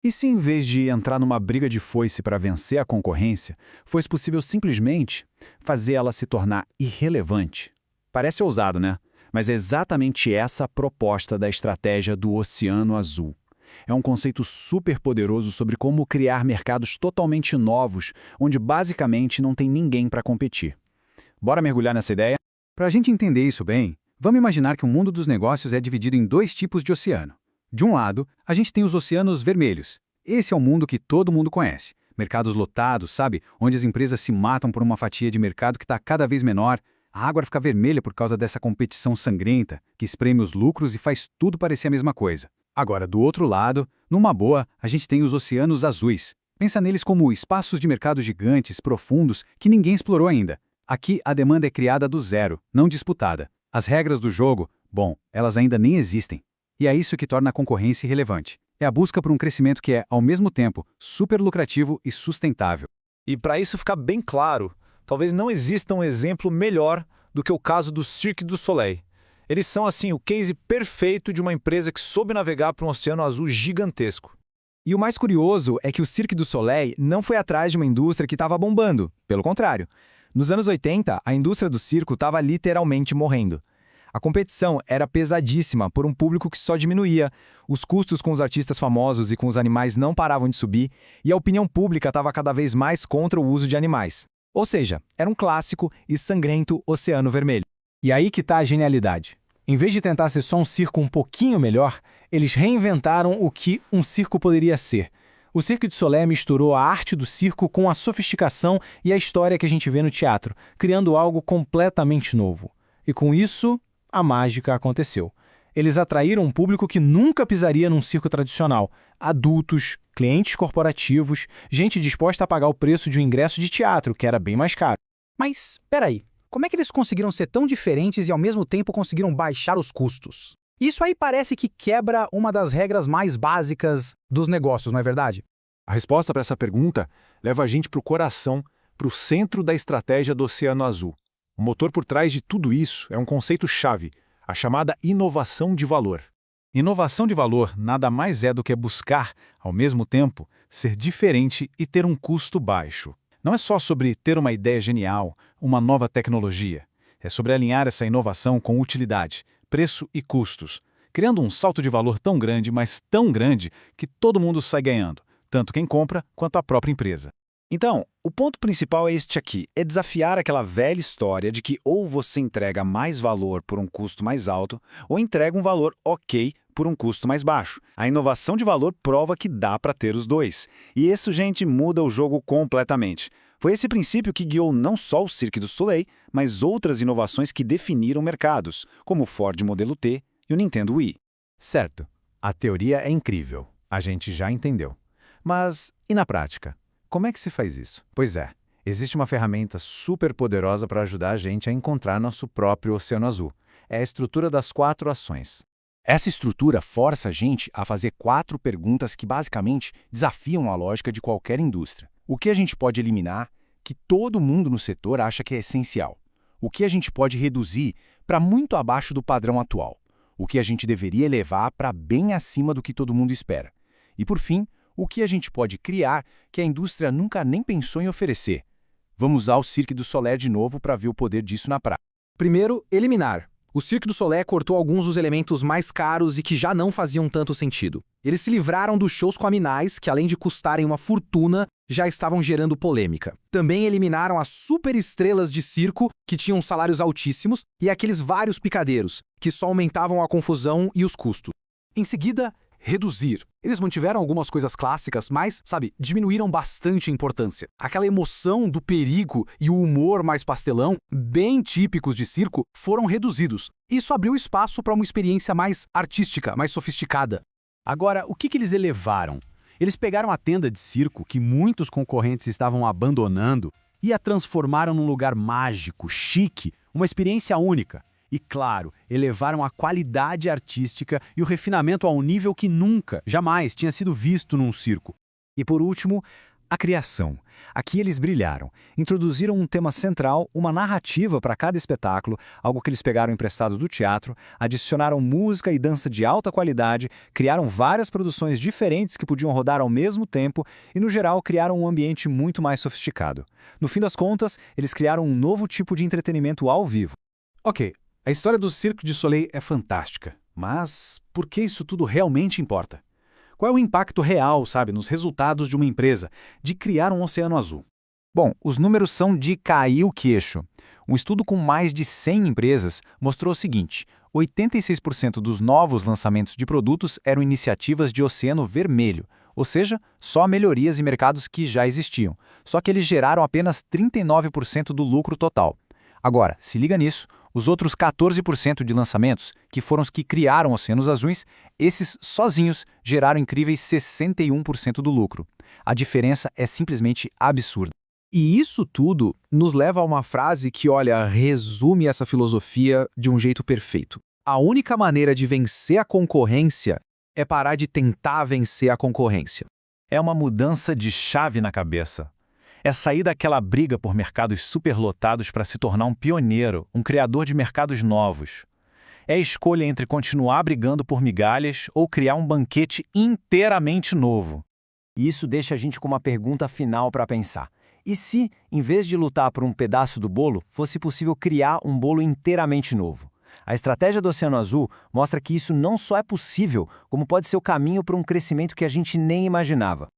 E se em vez de entrar numa briga de foice para vencer a concorrência, fosse possível simplesmente fazer ela se tornar irrelevante? Parece ousado, né? Mas é exatamente essa a proposta da estratégia do Oceano Azul. É um conceito super poderoso sobre como criar mercados totalmente novos, onde basicamente não tem ninguém para competir. Bora mergulhar nessa ideia? Para a gente entender isso bem, vamos imaginar que o mundo dos negócios é dividido em dois tipos de oceano. De um lado, a gente tem os oceanos vermelhos. Esse é o mundo que todo mundo conhece. Mercados lotados, sabe? Onde as empresas se matam por uma fatia de mercado que está cada vez menor. A água fica vermelha por causa dessa competição sangrenta, que espreme os lucros e faz tudo parecer a mesma coisa. Agora, do outro lado, numa boa, a gente tem os oceanos azuis. Pensa neles como espaços de mercado gigantes, profundos, que ninguém explorou ainda. Aqui, a demanda é criada do zero, não disputada. As regras do jogo, bom, elas ainda nem existem. E é isso que torna a concorrência irrelevante. É a busca por um crescimento que é, ao mesmo tempo, super lucrativo e sustentável. E para isso ficar bem claro, talvez não exista um exemplo melhor do que o caso do Cirque du Soleil. Eles são, assim, o case perfeito de uma empresa que soube navegar por um oceano azul gigantesco. E o mais curioso é que o Cirque du Soleil não foi atrás de uma indústria que estava bombando. Pelo contrário. Nos anos 80, a indústria do circo estava literalmente morrendo. A competição era pesadíssima por um público que só diminuía, os custos com os artistas famosos e com os animais não paravam de subir, e a opinião pública estava cada vez mais contra o uso de animais. Ou seja, era um clássico e sangrento oceano vermelho. E aí que está a genialidade. Em vez de tentar ser só um circo um pouquinho melhor, eles reinventaram o que um circo poderia ser. O Cirque du Soleil misturou a arte do circo com a sofisticação e a história que a gente vê no teatro, criando algo completamente novo. E com isso, a mágica aconteceu. Eles atraíram um público que nunca pisaria num circo tradicional. Adultos, clientes corporativos, gente disposta a pagar o preço de um ingresso de teatro, que era bem mais caro. Mas, peraí, como é que eles conseguiram ser tão diferentes e ao mesmo tempo conseguiram baixar os custos? Isso aí parece que quebra uma das regras mais básicas dos negócios, não é verdade? A resposta para essa pergunta leva a gente para o coração, para o centro da estratégia do Oceano Azul. O motor por trás de tudo isso é um conceito-chave, a chamada inovação de valor. Inovação de valor nada mais é do que buscar, ao mesmo tempo, ser diferente e ter um custo baixo. Não é só sobre ter uma ideia genial, uma nova tecnologia. É sobre alinhar essa inovação com utilidade, preço e custos, criando um salto de valor tão grande, mas tão grande, que todo mundo sai ganhando, tanto quem compra quanto a própria empresa. Então, o ponto principal é este aqui, é desafiar aquela velha história de que ou você entrega mais valor por um custo mais alto, ou entrega um valor ok por um custo mais baixo. A inovação de valor prova que dá para ter os dois. E isso, gente, muda o jogo completamente. Foi esse princípio que guiou não só o Cirque du Soleil, mas outras inovações que definiram mercados, como o Ford Modelo T e o Nintendo Wii. Certo, a teoria é incrível, a gente já entendeu. Mas, e na prática? Como é que se faz isso? Pois é, existe uma ferramenta super poderosa para ajudar a gente a encontrar nosso próprio Oceano Azul. É a estrutura das 4 ações. Essa estrutura força a gente a fazer 4 perguntas que basicamente desafiam a lógica de qualquer indústria. O que a gente pode eliminar, que todo mundo no setor acha que é essencial? O que a gente pode reduzir para muito abaixo do padrão atual? O que a gente deveria elevar para bem acima do que todo mundo espera? E por fim, o que a gente pode criar que a indústria nunca nem pensou em oferecer? Vamos usar o Cirque du Soleil de novo para ver o poder disso na prática. Primeiro, eliminar. O Cirque du Soleil cortou alguns dos elementos mais caros e que já não faziam tanto sentido. Eles se livraram dos shows com animais, que além de custarem uma fortuna, já estavam gerando polêmica. Também eliminaram as superestrelas de circo, que tinham salários altíssimos, e aqueles vários picadeiros, que só aumentavam a confusão e os custos. Em seguida, reduzir. Eles mantiveram algumas coisas clássicas, mas, diminuíram bastante a importância. Aquela emoção do perigo e o humor mais pastelão, bem típicos de circo, foram reduzidos. Isso abriu espaço para uma experiência mais artística, mais sofisticada. Agora, o que eles elevaram? Eles pegaram a tenda de circo que muitos concorrentes estavam abandonando e a transformaram num lugar mágico, chique, uma experiência única. E, claro, elevaram a qualidade artística e o refinamento a um nível que nunca, jamais tinha sido visto num circo. E por último, A criação. Aqui eles brilharam. Introduziram um tema central, uma narrativa para cada espetáculo, algo que eles pegaram emprestado do teatro, adicionaram música e dança de alta qualidade, criaram várias produções diferentes que podiam rodar ao mesmo tempo e, no geral, criaram um ambiente muito mais sofisticado. No fim das contas, eles criaram um novo tipo de entretenimento ao vivo. Ok, a história do Cirque du Soleil é fantástica, mas por que isso tudo realmente importa? Qual é o impacto real, nos resultados de uma empresa, de criar um oceano azul? Bom, os números são de cair o queixo. Um estudo com mais de 100 empresas mostrou o seguinte: 86% dos novos lançamentos de produtos eram iniciativas de oceano vermelho, ou seja, só melhorias em mercados que já existiam. Só que eles geraram apenas 39% do lucro total. Agora, se liga nisso, os outros 14% de lançamentos, que foram os que criaram oceanos azuis, esses sozinhos geraram incríveis 61% do lucro. A diferença é simplesmente absurda. E isso tudo nos leva a uma frase que, resume essa filosofia de um jeito perfeito. A única maneira de vencer a concorrência é parar de tentar vencer a concorrência. É uma mudança de chave na cabeça. É sair daquela briga por mercados superlotados para se tornar um pioneiro, um criador de mercados novos. É a escolha entre continuar brigando por migalhas ou criar um banquete inteiramente novo. E isso deixa a gente com uma pergunta final para pensar. E se, em vez de lutar por um pedaço do bolo, fosse possível criar um bolo inteiramente novo? A estratégia do Oceano Azul mostra que isso não só é possível, como pode ser o caminho para um crescimento que a gente nem imaginava.